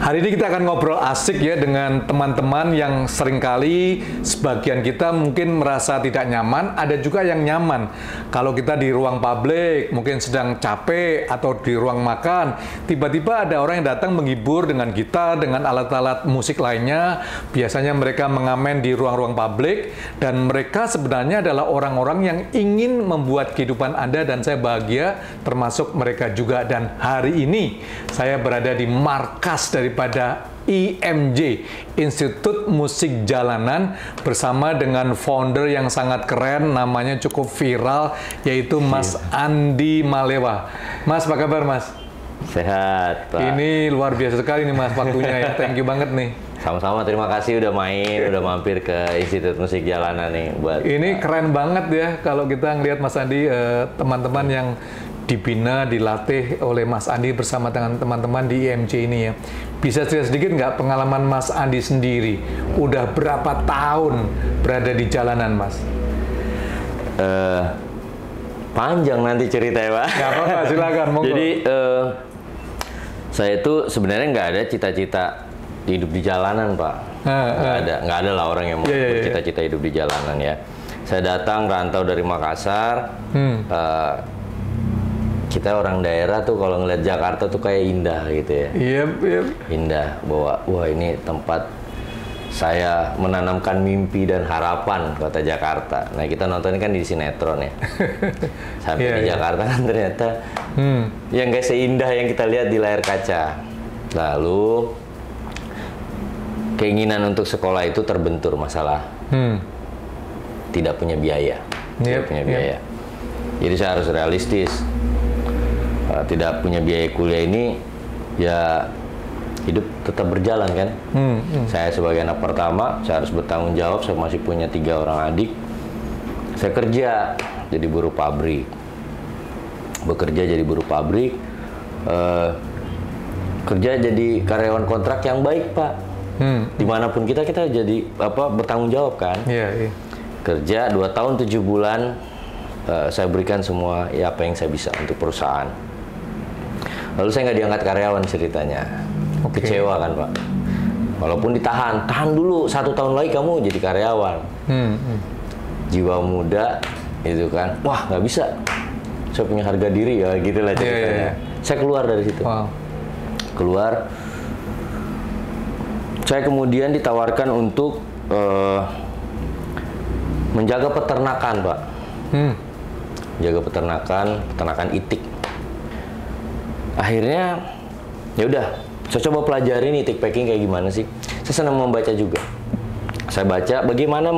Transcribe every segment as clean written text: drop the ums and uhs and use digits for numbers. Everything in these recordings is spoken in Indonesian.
Hari ini kita akan ngobrol asik ya dengan teman-teman yang seringkali sebagian kita mungkin merasa tidak nyaman, ada juga yang nyaman. Kalau kita di ruang publik, mungkin sedang capek atau di ruang makan, tiba-tiba ada orang yang datang menghibur dengan gitar, dengan alat-alat musik lainnya. Biasanya mereka mengamen di ruang-ruang publik dan mereka sebenarnya adalah orang-orang yang ingin membuat kehidupan Anda dan saya bahagia, termasuk mereka juga. Dan hari ini saya berada di markas daripada IMJ, Institut Musik Jalanan, bersama dengan founder yang sangat keren, namanya cukup viral, yaitu Mas Andi Malewa. Mas, apa kabar Mas? Sehat, Pak. Ini luar biasa sekali nih Mas, waktunya ya. Thank you banget nih. Sama-sama, terima kasih udah main, udah mampir ke Institut Musik Jalanan nih. Ini keren banget ya kalau kita ngelihat Mas Andi, teman-teman yang dibina, dilatih oleh Mas Andi bersama dengan teman-teman di IMJ ini ya. Bisa cerita sedikit nggak pengalaman Mas Andi sendiri? Udah berapa tahun berada di jalanan, Mas? Panjang nanti cerita ya, Pak. Nggak apa-apa, silakan. Monggo. Jadi, saya itu sebenarnya nggak ada cita-cita hidup di jalanan, Pak. Nggak ada lah orang yang mau bercita-cita hidup di jalanan ya. Saya datang rantau dari Makassar. Kita orang daerah tuh kalau ngeliat Jakarta tuh kayak indah gitu ya. Indah, bahwa wah ini tempat saya menanamkan mimpi dan harapan kota Jakarta. Nah kita nonton kan di sinetron ya. Sampai di Jakarta kan ternyata yang gak seindah yang kita lihat di layar kaca. Lalu keinginan untuk sekolah itu terbentur masalah tidak punya biaya. Tidak punya biaya. Jadi saya harus realistis. Tidak punya biaya kuliah ini, ya hidup tetap berjalan kan. Saya sebagai anak pertama, saya harus bertanggung jawab. Saya masih punya 3 orang adik. Saya kerja jadi buruh pabrik, bekerja jadi buruh pabrik, kerja jadi karyawan kontrak yang baik, Pak. Dimanapun kita jadi bertanggung jawab kan. Kerja 2 tahun 7 bulan, saya berikan semua ya apa yang saya bisa untuk perusahaan. Lalu saya nggak diangkat karyawan ceritanya. Kecewa kan Pak. Walaupun tahan dulu 1 tahun lagi kamu jadi karyawan. Jiwa muda itu kan, wah nggak bisa. Saya punya harga diri ya gitulah ceritanya. Saya keluar dari situ. Keluar. Saya kemudian ditawarkan untuk menjaga peternakan Pak. Jaga peternakan itik. Akhirnya ya udah, saya coba pelajarin itik packing kayak gimana sih. Saya senang membaca juga. Saya baca bagaimana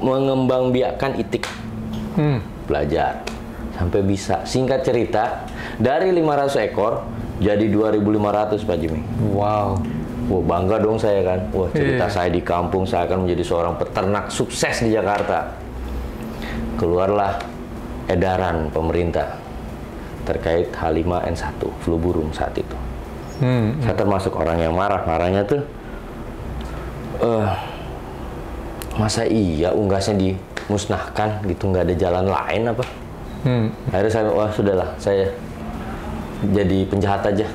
mengembangbiakkan itik. Belajar sampai bisa. Singkat cerita, dari 500 ekor jadi 2.500 Pak Jimmy. Wow. Wah, bangga dong saya kan. Wah, cerita saya di kampung, saya akan menjadi seorang peternak sukses di Jakarta. Keluarlah edaran pemerintah terkait H5N1, flu burung saat itu. Saya termasuk orang yang marahnya tuh, masa iya unggasnya dimusnahkan gitu, nggak ada jalan lain apa? Akhirnya saya, wah sudahlah, saya jadi penjahat aja.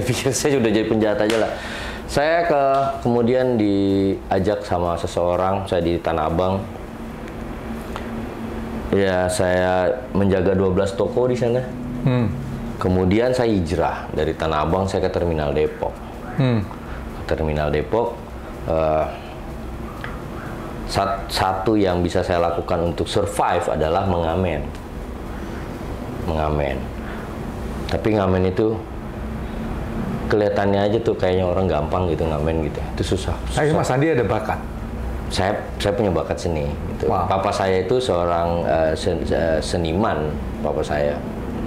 Pikir saya sudah jadi penjahat aja lah. Saya kemudian diajak sama seseorang, saya di Tanah Abang. Ya, saya menjaga 12 toko di sana. Kemudian saya hijrah dari Tanah Abang, saya ke Terminal Depok. Ke Terminal Depok, satu yang bisa saya lakukan untuk survive adalah mengamen. Tapi ngamen itu kelihatannya aja tuh kayaknya orang gampang gitu ngamen gitu. Itu susah. Tapi Mas Andi ada bakat. Saya punya bakat seni gitu. Papa saya itu seorang seniman. Papa saya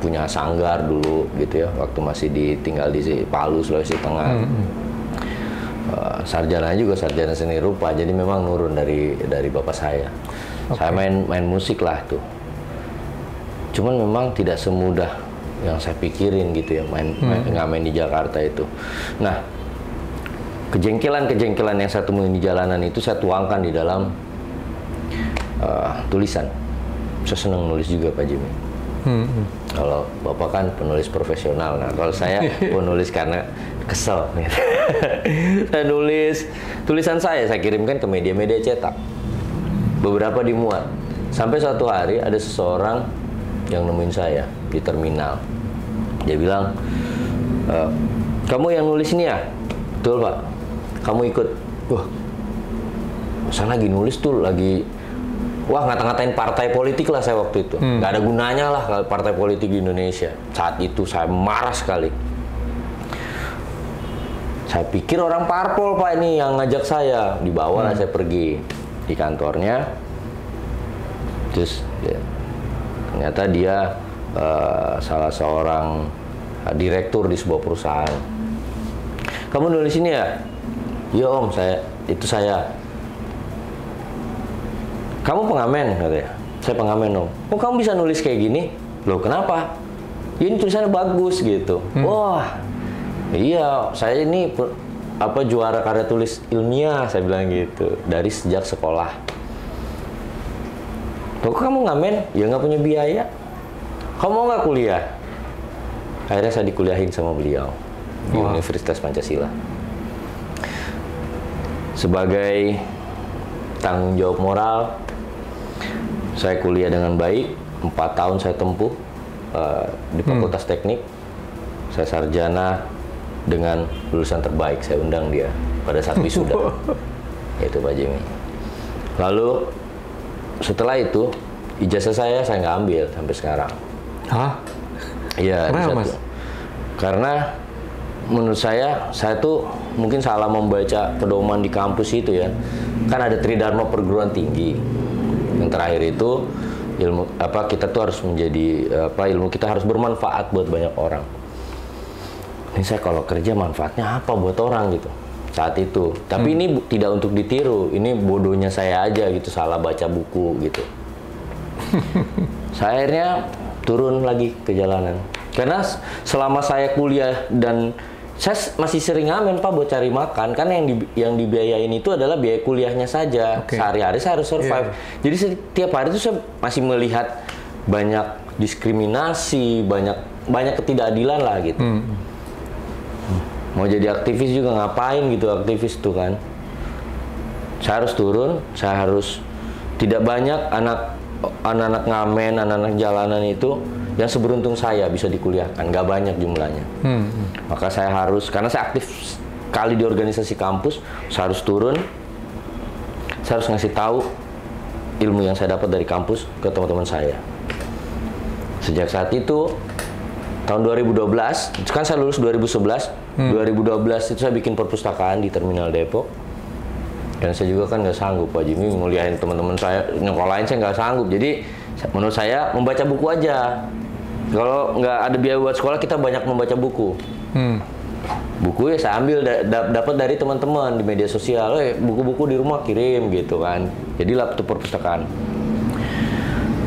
punya sanggar dulu gitu ya, waktu masih tinggal di Palu, Sulawesi Tengah. Sarjana juga sarjana seni rupa, jadi memang nurun dari bapak saya. Saya main musik lah tuh. Cuman memang tidak semudah yang saya pikirin gitu ya, ngamen di Jakarta itu. Nah, kejengkelan yang saya temuin di jalanan itu saya tuangkan di dalam tulisan. Saya senang nulis juga Pak Jimmy. Kalau Bapak kan penulis profesional, nah kalau saya penulis karena kesel. Saya nulis tulisan saya kirimkan ke media-media cetak. Beberapa dimuat. Sampai suatu hari ada seseorang yang nemuin saya di terminal. Dia bilang, kamu yang nulis ini ya? Betul Pak. Kamu ikut. Wah, saya lagi nulis tuh lagi. Wah, ngata-ngatain partai politik lah saya waktu itu. Nggak ada gunanya lah partai politik di Indonesia. Saat itu saya marah sekali. Saya pikir orang parpol Pak ini yang ngajak saya. Dibawa lah saya pergi di kantornya. Terus ya, ternyata dia salah seorang direktur di sebuah perusahaan. Kamu nulis ini ya? Iya Om, itu saya. Kamu pengamen, katanya. Saya pengamen Om. Oh kamu bisa nulis kayak gini? Loh kenapa? Ya, ini tulisannya bagus gitu. Wah, iya saya ini juara karya tulis ilmiah, saya bilang gitu. Dari sejak sekolah. Loh kok kamu ngamen? Ya nggak punya biaya. Kamu mau nggak kuliah? Akhirnya saya dikuliahin sama beliau di Universitas Pancasila. Sebagai tanggung jawab moral, saya kuliah dengan baik, 4 tahun saya tempuh di Fakultas Teknik. Saya sarjana dengan lulusan terbaik, saya undang dia pada saat wisuda, yaitu Pak Jimmy. Lalu setelah itu, ijazah saya nggak ambil sampai sekarang. Hah? Iya, Mas? Karena menurut saya tuh mungkin salah membaca pedoman di kampus itu ya. Kan ada Tridharma perguruan tinggi. Yang terakhir itu ilmu kita tuh harus menjadi ilmu kita harus bermanfaat buat banyak orang. Ini saya kalau kerja manfaatnya apa buat orang gitu saat itu. Tapi ini tidak untuk ditiru. Ini bodohnya saya aja gitu, salah baca buku gitu. Saya akhirnya turun lagi ke jalanan. Karena selama saya kuliah dan saya masih sering ngamen Pak buat cari makan, karena yang dibiayain itu adalah biaya kuliahnya saja. Sehari-hari saya harus survive. Jadi setiap hari itu saya masih melihat banyak diskriminasi, banyak ketidakadilan lah gitu. Mau jadi aktivis juga ngapain gitu aktivis tuh kan. Saya harus turun, saya harus tidak banyak anak-anak ngamen, anak-anak jalanan itu yang seberuntung saya bisa dikuliahkan, nggak banyak jumlahnya. Maka saya harus, karena saya aktif sekali di organisasi kampus, saya harus turun, saya harus ngasih tahu ilmu yang saya dapat dari kampus ke teman-teman saya. Sejak saat itu, tahun 2012, kan saya lulus 2011, 2012 itu saya bikin perpustakaan di Terminal Depok. Dan saya juga kan nggak sanggup Pak Jimmy nguliahin teman-teman saya, nyekolahin saya nggak sanggup. Jadi menurut saya membaca buku aja. Kalau nggak ada biaya buat sekolah, kita banyak membaca buku. Buku ya saya ambil dapat dari teman-teman di media sosial. Buku-buku di rumah kirim gitu kan. Jadilah itu perpustakaan.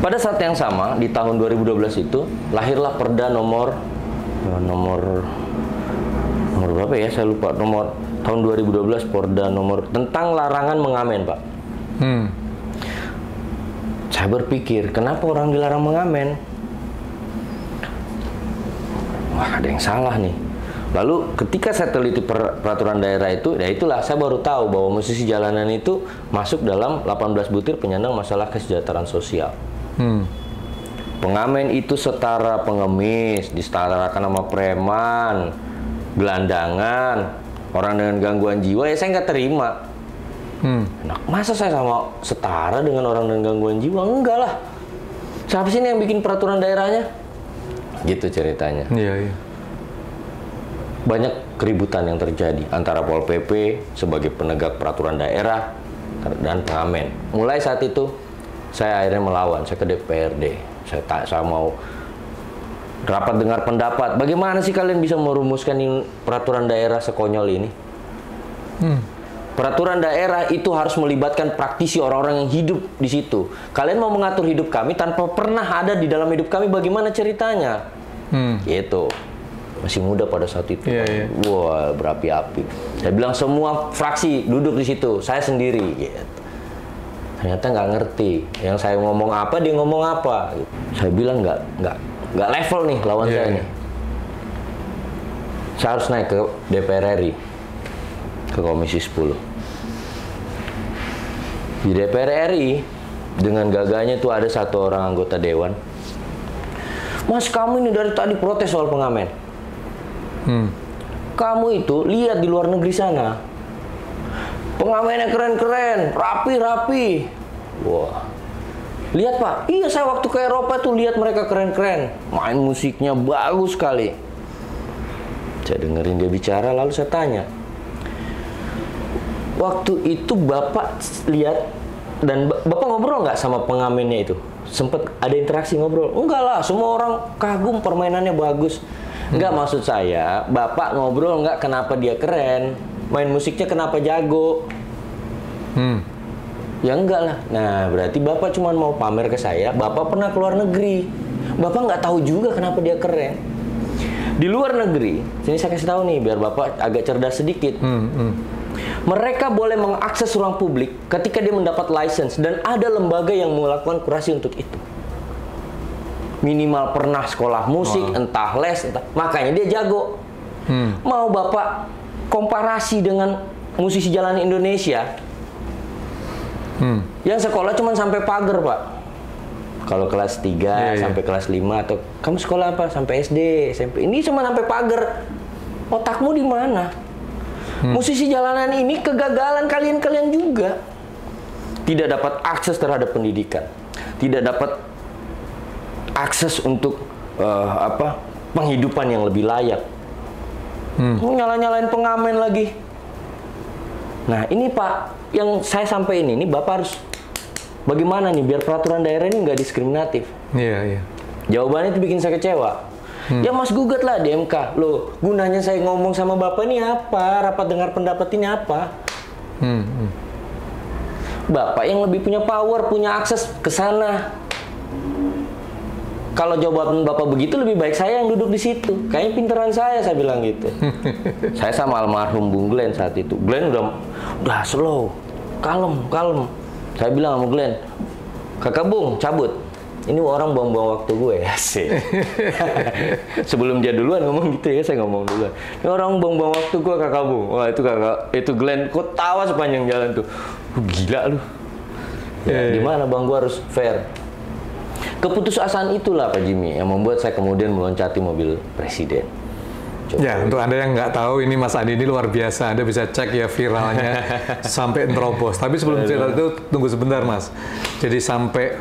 Pada saat yang sama di tahun 2012 itu lahirlah Perda nomor berapa ya? Saya lupa nomor tahun 2012 Perda nomor tentang larangan mengamen Pak. Saya berpikir kenapa orang dilarang mengamen? Wah, ada yang salah nih. Lalu ketika saya teliti peraturan daerah itu, ya itulah saya baru tahu bahwa musisi jalanan itu masuk dalam 18 butir penyandang masalah kesejahteraan sosial. Pengamen itu setara pengemis, disetarakan sama preman, gelandangan, orang dengan gangguan jiwa, ya saya nggak terima. Nah, masa saya sama setara dengan orang dengan gangguan jiwa? Enggak lah. Siapa sih ini yang bikin peraturan daerahnya? Gitu ceritanya. Iya. Banyak keributan yang terjadi antara Pol PP sebagai penegak peraturan daerah dan pengamen. Mulai saat itu saya akhirnya melawan, saya ke DPRD. Saya mau rapat dengar pendapat. Bagaimana sih kalian bisa merumuskan peraturan daerah sekonyol ini? Peraturan daerah itu harus melibatkan praktisi, orang-orang yang hidup di situ. Kalian mau mengatur hidup kami tanpa pernah ada di dalam hidup kami, bagaimana ceritanya? Gitu. Masih muda pada saat itu. Wah, berapi-api. Saya bilang semua fraksi duduk di situ, saya sendiri. Gitu. Ternyata nggak ngerti. Yang saya ngomong apa, dia ngomong apa. Saya bilang nggak level nih lawan saya nih. Saya harus naik ke DPR RI, ke Komisi 10. Di DPR RI, dengan gagahnya tuh ada satu orang anggota dewan. Mas, kamu ini dari tadi protes soal pengamen. Kamu itu lihat di luar negeri sana. Pengamennya keren-keren, rapi-rapi. Wah. Lihat Pak, iya saya waktu ke Eropa tuh lihat mereka keren-keren. Main musiknya bagus sekali. Saya dengerin dia bicara, lalu saya tanya. Waktu itu Bapak lihat, dan Bapak ngobrol nggak sama pengamennya itu? Sempet ada interaksi ngobrol? Enggak lah, semua orang kagum permainannya bagus. Enggak, maksud saya, Bapak ngobrol nggak kenapa dia keren? Main musiknya kenapa jago? Ya enggak lah. Nah, berarti Bapak cuma mau pamer ke saya, Bapak pernah keluar negeri. Bapak nggak tahu juga kenapa dia keren. Di luar negeri, sini saya kasih tahu nih, biar Bapak agak cerdas sedikit. Mereka boleh mengakses ruang publik ketika dia mendapat license, dan ada lembaga yang melakukan kurasi untuk itu. Minimal pernah sekolah musik, entah les, makanya dia jago. Mau Bapak komparasi dengan musisi jalanan Indonesia, yang sekolah cuma sampai pagar, Pak. Kalau kelas 3 sampai kelas 5, atau kamu sekolah apa? Sampai SD, SMP. Ini cuma sampai pagar. Otakmu di mana? Musisi jalanan ini kegagalan kalian-kalian juga. Tidak dapat akses terhadap pendidikan. Tidak dapat akses untuk penghidupan yang lebih layak. Nyala-nyalain pengamen lagi. Nah, ini Pak, yang saya sampaikan ini Bapak harus bagaimana nih biar peraturan daerah ini nggak diskriminatif. Iya. Jawabannya itu bikin saya kecewa. Ya Mas, gugat lah di MK. Loh, gunanya saya ngomong sama Bapak ini apa? Rapat dengar pendapat ini apa? Bapak yang lebih punya power, punya akses ke sana. Kalau jawaban Bapak begitu, lebih baik saya yang duduk di situ. Kayaknya pinteran saya bilang gitu. Saya sama almarhum Bung Glenn saat itu. Glenn udah slow, kalem. Saya bilang sama Glenn, Kakak Bung, cabut. Ini orang buang-buang waktu gue, sih. Sebelum dia duluan ngomong gitu ya, saya ngomong duluan. Ini orang buang-buang waktu gue, Kakak Bung. Wah, itu Glenn, kok tawa sepanjang jalan tuh. Gila lu. Gimana Bang, gue harus fair. Keputusasaan itulah Pak Jimmy yang membuat saya kemudian meloncati mobil presiden. Ya, untuk Anda yang nggak tahu, ini Mas Andi ini luar biasa. Anda bisa cek ya viralnya sampai terobos. Tapi sebelum cerita itu, tunggu sebentar Mas. Jadi sampai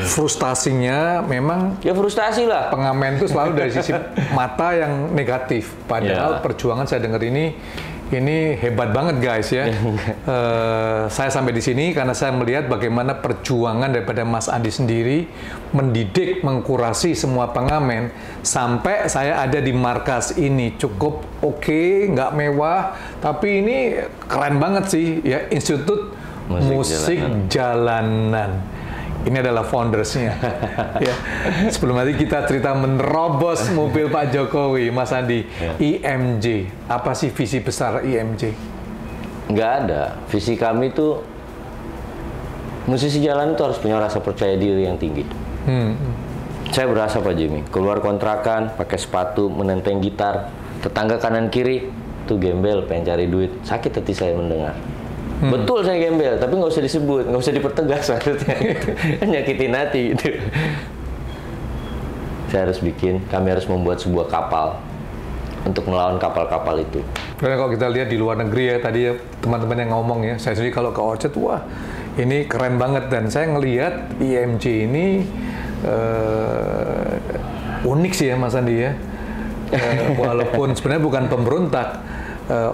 frustasinya memang... Ya frustasi lah. Pengamen itu selalu dari sisi mata yang negatif. Padahal perjuangan saya dengar ini hebat banget guys ya. Saya sampai di sini karena saya melihat bagaimana perjuangan daripada Mas Andi sendiri mendidik, mengkurasi semua pengamen sampai saya ada di markas ini. Cukup oke, nggak mewah, tapi ini keren banget sih ya, Institut Musik Jalanan. Ini adalah foundersnya. Ya. Sebelum nanti kita cerita menerobos mobil Pak Jokowi, Mas Andi, IMJ. Apa sih visi besar IMJ? Nggak ada. Visi kami tuh, musisi jalan itu harus punya rasa percaya diri yang tinggi. Saya berasa Pak Jimmy, keluar kontrakan, pakai sepatu, menenteng gitar, tetangga kanan kiri, tuh gembel, pengen cari duit. Sakit hati saya mendengar. Betul saya gembel, tapi nggak usah disebut, nggak usah dipertegas maksudnya. Nyakitin hati gitu. Kami harus membuat sebuah kapal untuk melawan kapal-kapal itu. Karena kalau kita lihat di luar negeri ya, tadi ya teman-teman yang ngomong ya, saya sendiri kalau ke Orchard, wah ini keren banget, dan saya ngelihat IMJ ini unik sih ya Mas Andi ya. Walaupun sebenarnya bukan pemberontak,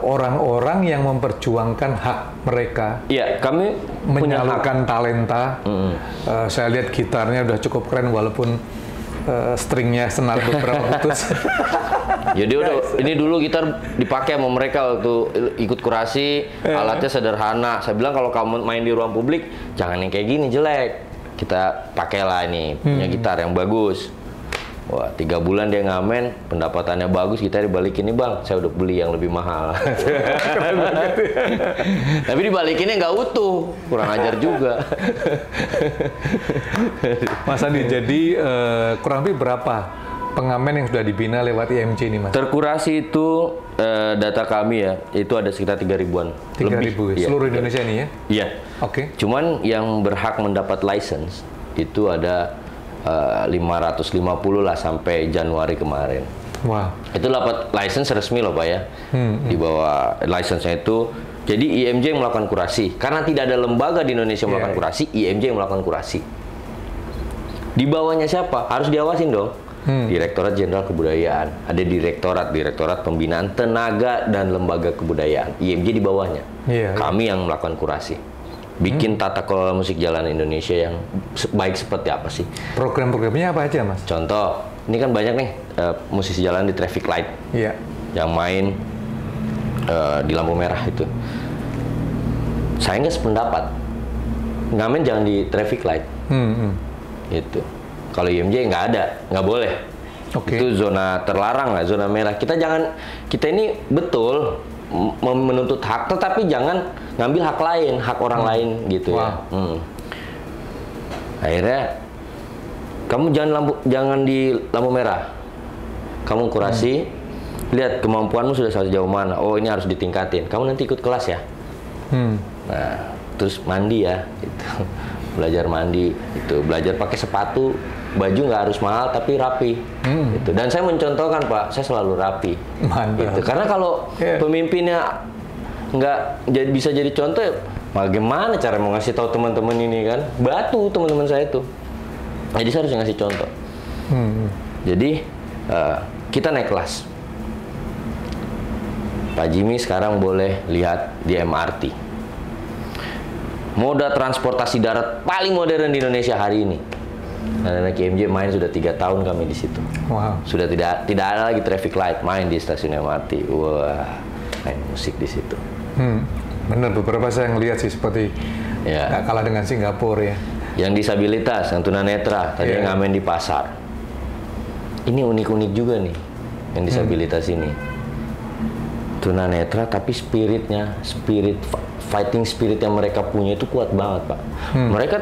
orang-orang yang memperjuangkan hak mereka. Iya, kami menyalurkan talenta. Saya lihat gitarnya udah cukup keren walaupun stringnya senar beberapa putus. Jadi ini dulu gitar dipakai sama mereka waktu ikut kurasi, alatnya sederhana. Saya bilang kalau kamu main di ruang publik jangan yang kayak gini jelek. Kita pakailah ini punya gitar yang bagus. Wah, 3 bulan dia ngamen, pendapatannya bagus, kita dibalikin nih bang, saya udah beli yang lebih mahal. Tapi dibalikinnya nggak utuh, kurang ajar juga. Mas Andi, jadi kurang lebih berapa pengamen yang sudah dibina lewat IMJ ini, Mas? Terkurasi itu data kami ya, itu ada sekitar 3.000-an. 3.000 ya. Seluruh Indonesia ini ya? Iya. Oke. Cuman yang berhak mendapat license itu ada 550 lah sampai Januari kemarin. Wow. Itu dapat license resmi loh Pak ya. Di bawah license-nya itu, jadi IMJ yang melakukan kurasi. Karena tidak ada lembaga di Indonesia yang melakukan kurasi, IMJ yang melakukan kurasi. Di bawahnya siapa? Harus diawasin dong. Direktorat Jenderal Kebudayaan. Ada Direktorat Pembinaan Tenaga dan Lembaga Kebudayaan. IMJ di bawahnya. Kami yang melakukan kurasi. Bikin tata kelola musik jalan Indonesia yang baik seperti apa sih? Program-programnya apa aja, Mas? Contoh, ini kan banyak nih musisi jalan di traffic light. Iya. Yang main di lampu merah itu. Saya nggak sependapat. Ngamen jangan di traffic light. Itu. Kalau IMJ nggak ada, nggak boleh. Itu zona terlarang lah, zona merah. Kita ini betul menuntut hak, tetapi jangan ngambil hak lain, hak orang lain gitu ya. Akhirnya kamu jangan di lampu merah. Kamu kurasi, lihat kemampuanmu sudah sejauh mana. Oh, ini harus ditingkatin. Kamu nanti ikut kelas ya. Nah, terus mandi ya, gitu. Belajar mandi, itu belajar pakai sepatu, baju nggak harus mahal tapi rapi. Gitu. Dan saya mencontohkan Pak, saya selalu rapi. Gitu. Karena kalau pemimpinnya nggak bisa jadi contoh, ya bagaimana cara mau ngasih tahu teman-teman ini kan? Batu teman-teman saya itu. Jadi saya harus ngasih contoh. Jadi kita naik kelas. Pak Jimmy sekarang boleh lihat di MRT. Moda transportasi darat paling modern di Indonesia hari ini. Dan anak IMJ main sudah 3 tahun kami di situ. Wow. Sudah tidak ada lagi traffic light, main di stasiun MRT. Wah, main musik di situ. Benar, beberapa saya ngelihat sih seperti nggak kalah dengan Singapura ya. Yang disabilitas, yang tunanetra, tadi yang ngamen di pasar. Ini unik-unik juga nih, yang disabilitas ini. Tunanetra tapi fighting spirit yang mereka punya itu kuat banget Pak. Mereka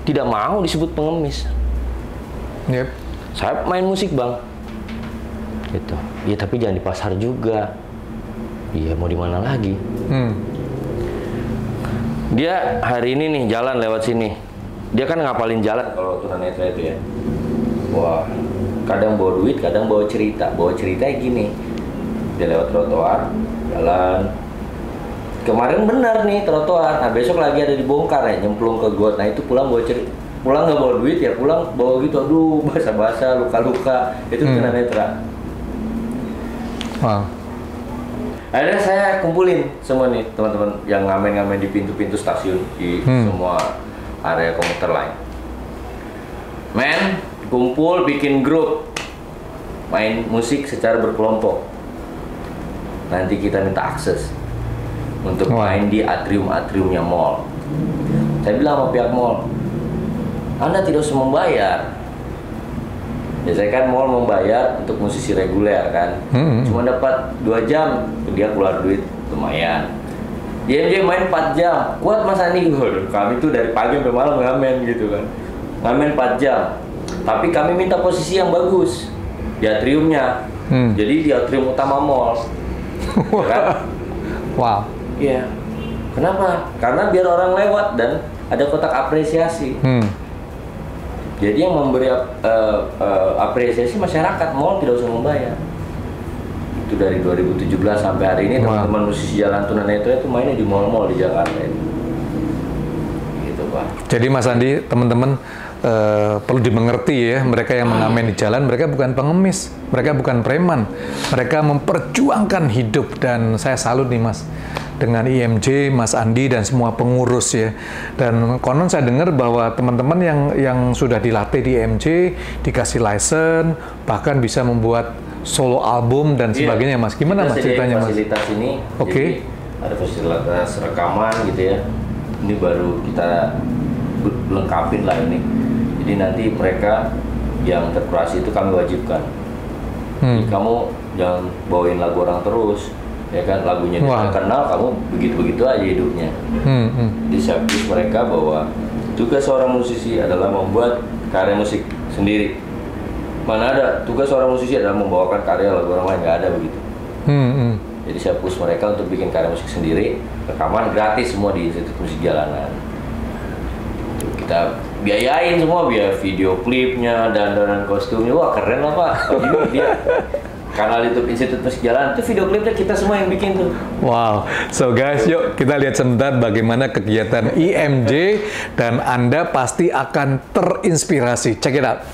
tidak mau disebut pengemis. Saya main musik bang, gitu. Ya tapi jangan di pasar juga. Iya mau di mana lagi? Dia hari ini nih jalan lewat sini. Dia kan ngapalin jalan kalau tunanetra itu ya. Wah, kadang bawa duit, kadang bawa cerita. Bawa ceritanya gini. Dia lewat trotoar, jalan. Kemarin benar nih trotoar. Nah besok lagi ada dibongkar ya, nyemplung ke got. Nah itu pulang bawa cerita. Pulang nggak bawa duit ya, pulang bawa gitu. Aduh, basah-basah, luka-luka. Itu tunanetra. Wow. Akhirnya saya kumpulin semua nih teman-teman yang ngamen-ngamen di pintu-pintu stasiun di semua area komuter lain. Men, kumpul bikin grup main musik secara berkelompok. Nanti kita minta akses untuk main di atrium-atriumnya mall. Saya bilang sama pihak mall, Anda tidak usah membayar. Biasanya kan mall membayar untuk musisi reguler kan, cuma dapat 2 jam, dia keluar duit lumayan. IMJ main 4 jam, kuat Mas Andi. Kami tuh dari pagi sampai malam ngamen gitu kan, ngamen 4 jam. Tapi kami minta posisi yang bagus di atriumnya, jadi di atrium utama mall. Kan? Wow. Iya. Kenapa? Karena biar orang lewat dan ada kotak apresiasi. Jadi yang memberi apresiasi masyarakat, mall tidak usah membayar. Itu dari 2017 sampai hari ini teman-teman musisi jalan tunanetra itu mainnya di mall-mall di Jakarta itu. Gitu Pak. Jadi Mas Andi, teman-teman perlu dimengerti ya, mereka yang mengamen di jalan, mereka bukan pengemis, mereka bukan preman, mereka memperjuangkan hidup. Dan saya salut nih Mas, dengan IMJ, Mas Andi dan semua pengurus ya. Dan konon saya dengar bahwa teman-teman yang sudah dilatih di IMJ dikasih license, bahkan bisa membuat solo album dan sebagainya Mas. Gimana Mas ceritanya Mas? Fasilitas ini, jadi ada fasilitas rekaman gitu ya. Ini baru kita lengkapin lah ini. Jadi nanti mereka yang terkurasi itu kami wajibkan. Jadi kamu jangan bawain lagu orang terus, ya kan, lagunya dia kenal, kamu begitu-begitu aja hidupnya. Jadi saya push mereka bahwa tugas seorang musisi adalah membuat karya musik sendiri. Mana ada tugas seorang musisi adalah membawakan karya lagu orang lain, nggak ada begitu. Jadi saya push mereka untuk bikin karya musik sendiri, rekaman gratis semua di Institut Musik Jalanan. Kita biayain semua, biaya video klipnya, dandanan kostumnya, wah keren lah Pak. Jadi dia kanal YouTube Institut Musik Jalanan itu video klipnya kita semua yang bikin tuh. Wow, so guys, yuk kita lihat sebentar bagaimana kegiatan IMJ dan Anda pasti akan terinspirasi. Check it out.